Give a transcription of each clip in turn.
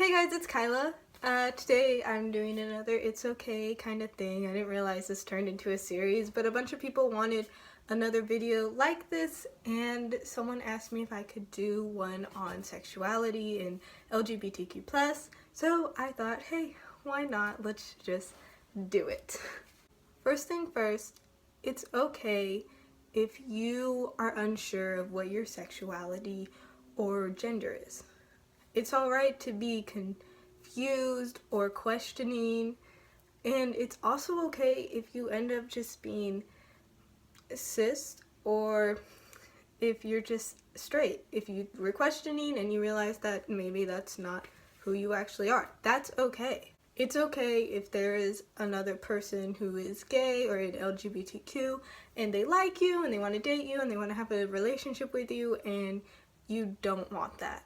Hey guys, it's Kyla. Today I'm doing another It's Okay kind of thing. I didn't realize this turned into a series, but a bunch of people wanted another video like this, and someone asked me if I could do one on sexuality and LGBTQ+. So I thought, hey, why not? Let's just do it. First thing first, it's okay if you are unsure of what your sexuality or gender is. It's alright to be confused or questioning, and it's also okay if you end up just being cis or if you're just straight. If you were questioning and you realize that maybe that's not who you actually are, that's okay. It's okay if there is another person who is gay or in LGBTQ and they like you and they want to date you and they want to have a relationship with you and you don't want that.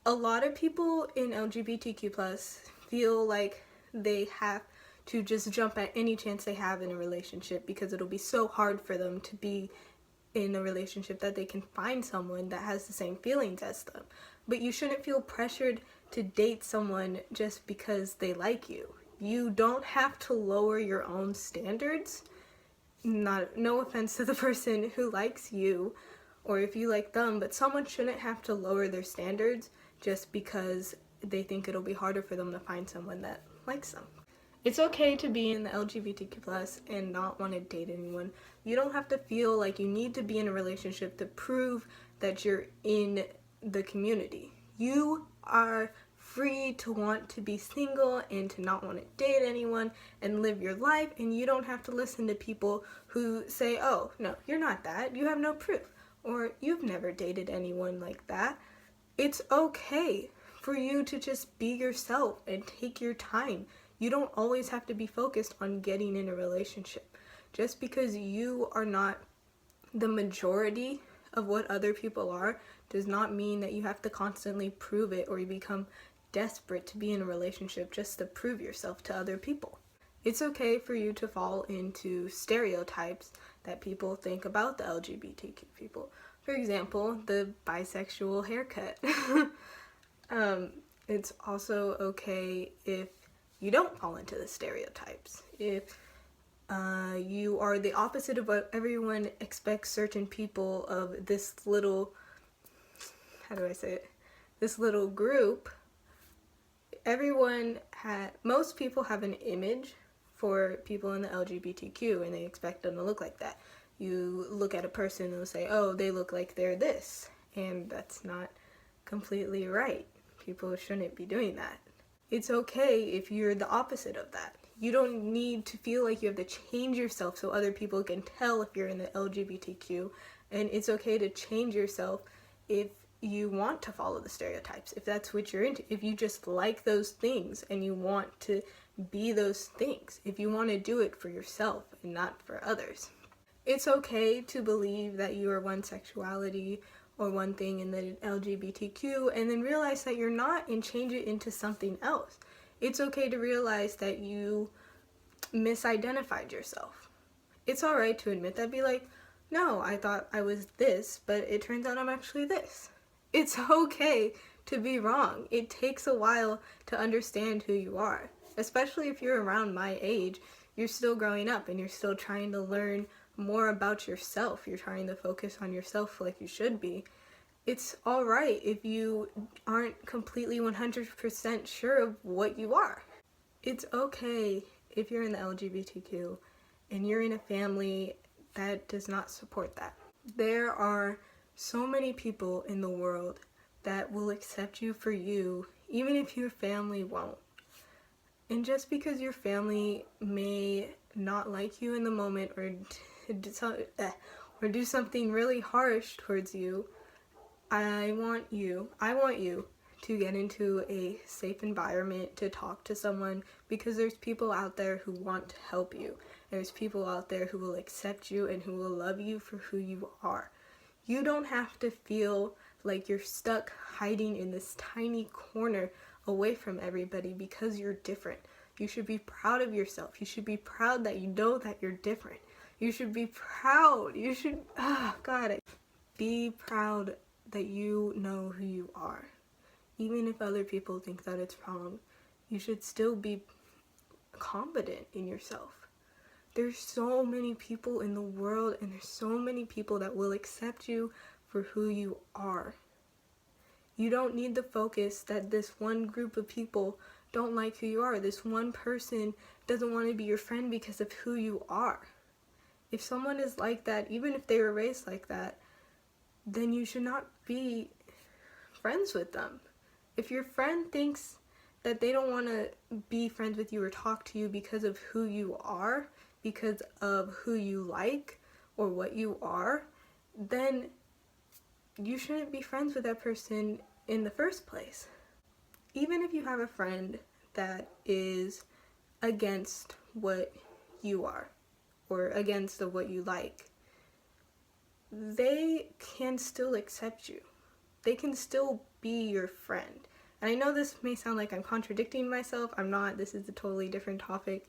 A lot of people in LGBTQ+ feel like they have to just jump at any chance they have in a relationship because it'll be so hard for them to be in a relationship that they can find someone that has the same feelings as them. But you shouldn't feel pressured to date someone just because they like you. You don't have to lower your own standards. No offense to the person who likes you or if you like them, but someone shouldn't have to lower their standards just because they think it'll be harder for them to find someone that likes them. It's okay to be in the LGBTQ+ and not want to date anyone. You don't have to feel like you need to be in a relationship to prove that you're in the community. You are free to want to be single and to not want to date anyone and live your life, and you don't have to listen to people who say, oh, no, you're not that, you have no proof, or you've never dated anyone like that. It's okay for you to just be yourself and take your time. You don't always have to be focused on getting in a relationship. Just because you are not the majority of what other people are does not mean that you have to constantly prove it or you become desperate to be in a relationship just to prove yourself to other people. It's okay for you to fall into stereotypes that people think about the LGBTQ people. For example, the bisexual haircut. It's also okay if you don't fall into the stereotypes. If you are the opposite of what everyone expects certain people of this little, this little group, most people have an image for people in the LGBTQ and they expect them to look like that. You look at a person and say, oh, they look like they're this, and that's not completely right. People shouldn't be doing that. It's okay if you're the opposite of that. You don't need to feel like you have to change yourself so other people can tell if you're in the LGBTQ, and it's okay to change yourself if you want to follow the stereotypes, if that's what you're into, if you just like those things and you want to be those things, if you want to do it for yourself and not for others. It's okay to believe that you are one sexuality or one thing in the LGBTQ and then realize that you're not and change it into something else. It's okay to realize that you misidentified yourself. It's alright to admit that, be like, no, I thought I was this, but it turns out I'm actually this. It's okay to be wrong. It takes a while to understand who you are. Especially if you're around my age, you're still growing up and you're still trying to learn more about yourself. You're trying to focus on yourself like you should be. It's alright if you aren't completely 100% sure of what you are. It's okay if you're in the LGBTQ and you're in a family that does not support that. There are so many people in the world that will accept you for you, even if your family won't. And just because your family may not like you in the moment or do something really harsh towards you, I want you to get into a safe environment to talk to someone, because there's people out there who want to help you. There's people out there who will accept you and who will love you for who you are. You don't have to feel like you're stuck hiding in this tiny corner away from everybody because you're different. You should be proud of yourself. You should be proud that you know that you're different. You should be proud. Be proud that you know who you are. Even if other people think that it's wrong, you should still be confident in yourself. There's so many people in the world, and there's so many people that will accept you for who you are. You don't need the focus that this one group of people don't like who you are. This one person doesn't want to be your friend because of who you are. If someone is like that, even if they were raised like that, then you should not be friends with them. If your friend thinks that they don't want to be friends with you or talk to you because of who you are, because of who you like or what you are, then you shouldn't be friends with that person in the first place. Even if you have a friend that is against what you are or against what you like, they can still accept you. They can still be your friend. And I know this may sound like I'm contradicting myself. I'm not. This is a totally different topic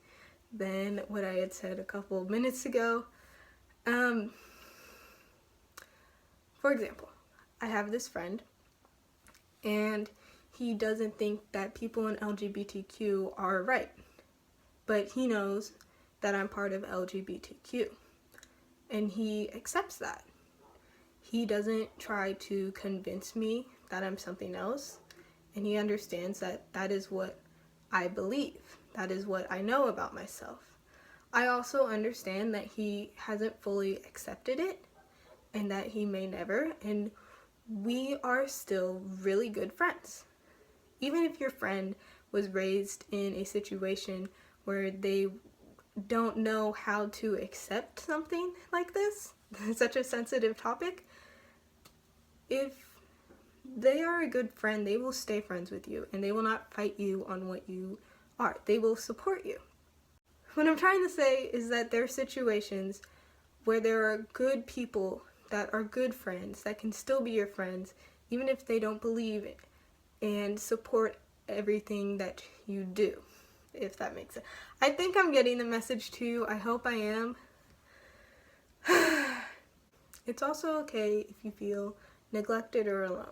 than what I had said a couple of minutes ago. For example, I have this friend, and he doesn't think that people in LGBTQ are right. But he knows that I'm part of LGBTQ, and he accepts that. He doesn't try to convince me that I'm something else, and he understands that that is what I believe. That is what I know about myself. I also understand that he hasn't fully accepted it, and that he may never, and we are still really good friends. Even if your friend was raised in a situation where they don't know how to accept something like this, such a sensitive topic, if they are a good friend, they will stay friends with you, and they will not fight you on what you are. They will support you. What I'm trying to say is that there are situations where there are good people that are good friends that can still be your friends, even if they don't believe it, and support everything that you do, if that makes sense. I think I'm getting the message to you. I hope I am. It's also okay if you feel neglected or alone.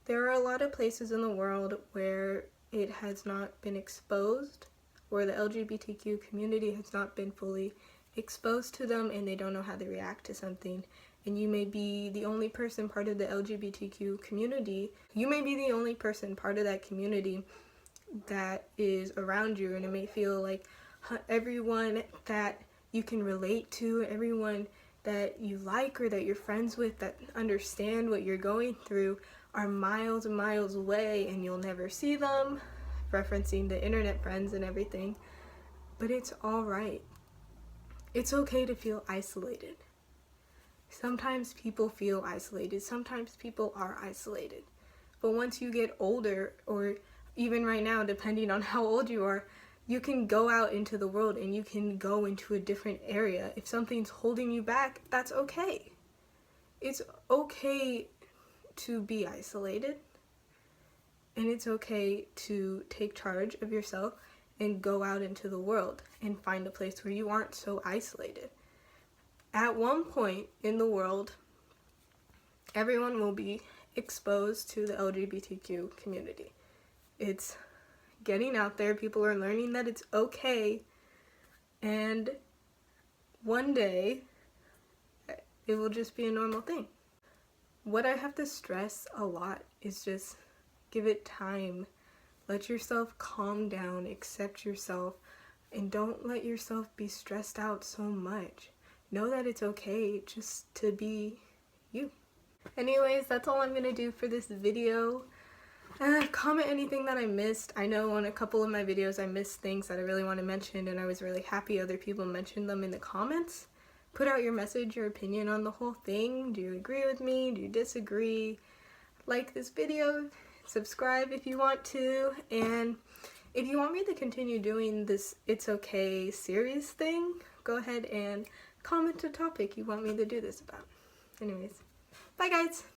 There are a lot of places in the world where it has not been exposed, where the LGBTQ community has not been fully exposed to them, and they don't know how to react to something. And you may be the only person part of the LGBTQ community. You may be the only person part of that community that is around you, and it may feel like everyone that you can relate to, everyone that you like or that you're friends with that understand what you're going through are miles and miles away, and you'll never see them, referencing the internet friends and everything. But it's all right. It's okay to feel isolated. Sometimes people feel isolated. Sometimes people are isolated. But once you get older, or even right now, depending on how old you are, you can go out into the world and you can go into a different area. If something's holding you back, that's okay. It's okay to be isolated, and it's okay to take charge of yourself and go out into the world and find a place where you aren't so isolated. At one point in the world, everyone will be exposed to the LGBTQ community. It's getting out there. People are learning that it's okay, and one day it will just be a normal thing. What I have to stress a lot is just give it time. Let yourself calm down, accept yourself, and don't let yourself be stressed out so much. Know that it's okay just to be you. Anyways, that's all I'm gonna do for this video. Comment anything that I missed. I know on a couple of my videos I missed things that I really want to mention, and I was really happy other people mentioned them in the comments. Put out your message, your opinion on the whole thing. Do you agree with me? Do you disagree? Like this video, subscribe if you want to, and if you want me to continue doing this It's Okay series thing, go ahead and comment a topic you want me to do this about. Anyways, bye guys!